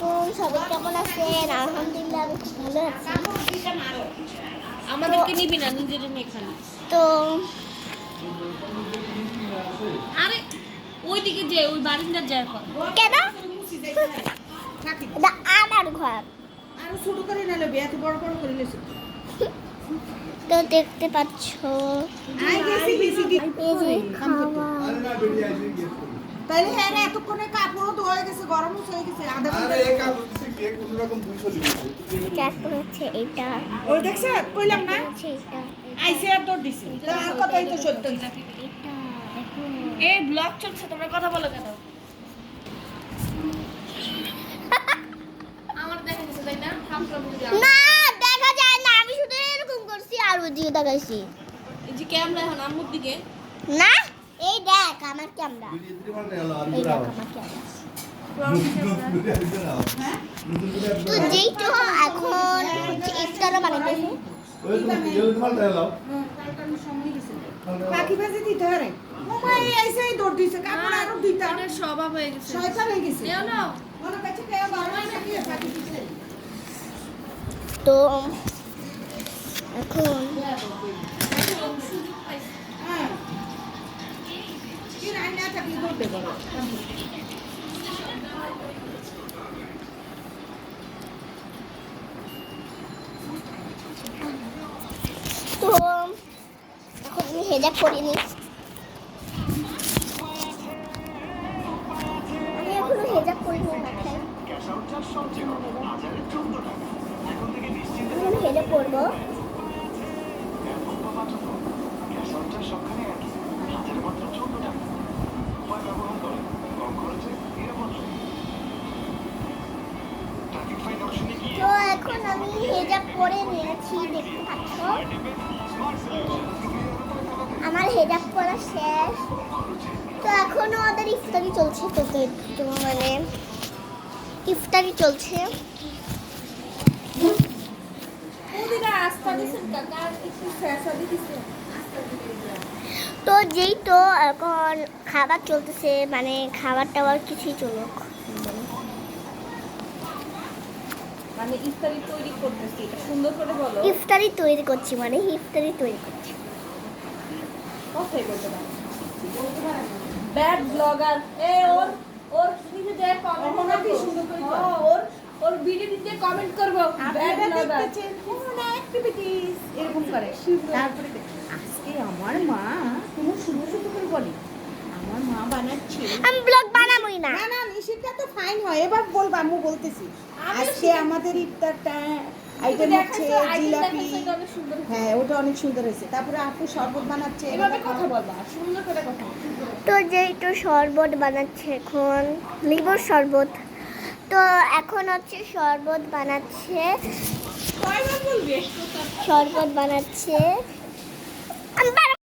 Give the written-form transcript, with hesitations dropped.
আলাইকুম, সবাই কেমন আছেন? আলহামদুলিল্লাহ আমি খুব ভালো আছি। আমাদেরকে নিবি না, নিজের নিয়ে খালি। তো আরে ওইদিকে যে ওই বারিন্দার যায় কর কেন এটা আমার ঘর। আরো ছোট করে নালে বিয়া তো বড় বড় করে লেছে। তো দেখতে পাচ্ছ আই গেছি কি এই যে খাওয়া। তাইলে হ্যাঁ রে এতক্ষণে কাপড় ধোয়া গেছে, গরম হয়ে গেছে আধা ঘন্টা। আরে এই কাপড় দিছে কে কোন রকম 200 লিখেছে। তারপর হচ্ছে এটা, ওই দেখছ কইলাম না হচ্ছে এটা, আইসে আর দৌড় দিছি। আর কথাই তো সত্য। এটা দেখো। এই ব্লগ চলছে, তোমরা কথা বলো কেন? আমার দেখা গেছে তাই না? হামটা বুঝে যাও। না দেখা যায় না, আমি শুধু এরকম করছি আর ওদিকে দেখাইছি। এই যে ক্যামেরা এখন আম্মুর দিকে। না এই দেখ আমার ক্যামেরা, ভিডিও দিতে পারলে হলো আর এই দেখ ঘুরাও। আমার ক্যামেরা। হ্যাঁ তো যেই তো এখন হচ্ছে ইফতারও বানাইতেছে। ওই তো ভিডিও দিতে পারলে হলো কালকার সময় গেছে। পাখি ভাজি দিতে হারে। মোবাইল আইসে দৌড় দিছে, কাপড় আরো দিতাম। এটা স্বভাব হয়ে গেছে। শয়তান হয়ে গেছে। এও নাও। মনে কাছে কেউ গরম হইছে কি পাখি দিছে। তো এখন হ্যাঁ কি রান্না থাকলে করতে পারো। তো এখন আমি হেজাব করিনি, আমি এখনো হেজাব করিনি মাথায়। আমি হেজাব করবো। তো এখন আমি হেজাব পরে নিয়েছি, দেখতে পাচ্ছ আমার হেজাব পরা শেষ। তো এখনো ওদের ইফতারি চলছে, তো মানে ইফতারি চলছে। ওদিকে আস্তা দিছেন কাকা, একটু ফ্রেশা দিছেন। তো যেই তো এখন খাবার চলতেছে, মানে খাবার টাবার কিছুই চলুক। মানে ইফতারি তৈরি করতেছি, এটা সুন্দর করে বলো। ইফতারি তৈরি করছি, মানে ইফতারি তৈরি করছি। কথাই বলতে পারো। Bad blogger. এ ওর ওর নিচে যে কমেন্ট ওখানে কি করব। সুন্দর করে বলো। ওর ওর ভিডিও নিচে কমেন্ট করব। ব্যাড আপনারা ব্লগার। দেখতেছেন কোন অ্যাক্টিভিটিস এরকম করে। তারপরে আজকে আমার মা কোনো সুন্দর সুন্দর করে বলে আমার মা বানাচ্ছে। আমি ব্লগ বানাবোই না। না না নিশিতা তো ফাইন হয়, এবার বলবো আম্মু বলতেছি আজকে আমাদের ইফতারটা আইটেম হচ্ছে জিলাপি। অনেক সুন্দর। হ্যাঁ ওটা অনেক সুন্দর হয়েছে। তারপরে আপু শরবত বানাচ্ছে, এভাবে কথা বলবা, সুন্দর করে কথা। তো যেই তো শরবত বানাচ্ছে এখন, লিবুর শরবত। তো এখন হচ্ছে শরবত বানাচ্ছে, কয়বার বলবে? শরবত বানাচ্ছে